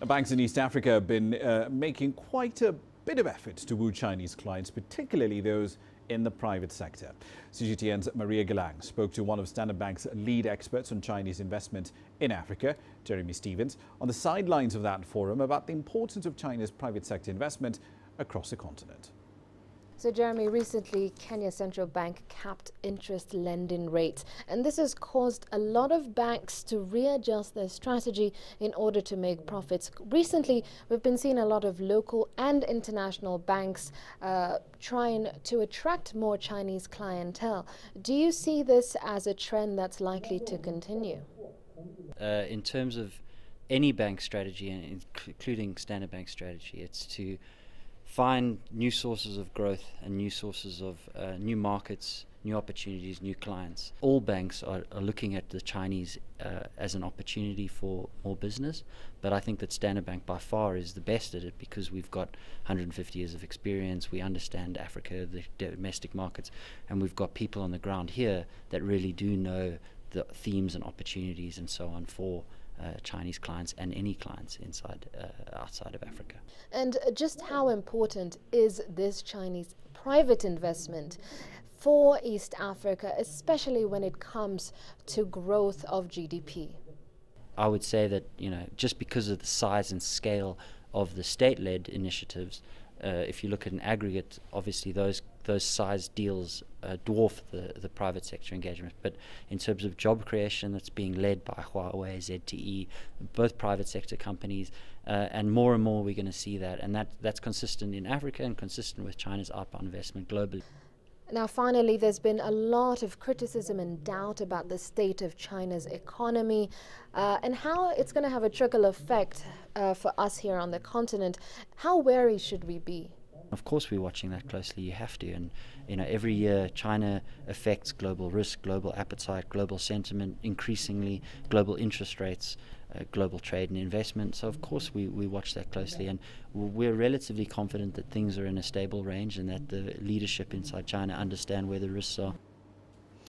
Banks in East Africa have been making quite a bit of effort to woo Chinese clients, particularly those in the private sector. CGTN's Maria Galang spoke to one of Standard Bank's lead experts on Chinese investment in Africa, Jeremy Stevens, on the sidelines of that forum about the importance of China's private sector investment across the continent. So, Jeremy, recently Kenya Central Bank capped interest lending rates, and this has caused a lot of banks to readjust their strategy in order to make profits. Recently, we've been seeing a lot of local and international banks trying to attract more Chinese clientele. Do you see this as a trend that's likely to continue? In terms of any bank strategy, including Standard Bank strategy, it's to find new sources of growth and new sources of new markets, new opportunities, new clients. All banks are looking at the Chinese as an opportunity for more business, but I think that Standard Bank by far is the best at it because we've got 150 years of experience, we understand Africa, the domestic markets, and we've got people on the ground here that really do know the themes and opportunities and so on for Chinese clients and any clients outside of Africa. And just how important is this Chinese private investment for East Africa, especially when it comes to growth of GDP? I would say that, just because of the size and scale of the state-led initiatives, if you look at an aggregate, obviously those size deals dwarf the private sector engagement. But in terms of job creation, that's being led by Huawei, ZTE, both private sector companies, and more we're going to see that. And that's consistent in Africa and consistent with China's outbound investment globally. Now, finally, there's been a lot of criticism and doubt about the state of China's economy and how it's going to have a trickle effect for us here on the continent. How wary should we be? Of course, we're watching that closely. You have to, and every year China affects global risk, global appetite, global sentiment, increasingly global interest rates, global trade and investment. So of course we watch that closely, and we're relatively confident that things are in a stable range and that the leadership inside China understand where the risks are.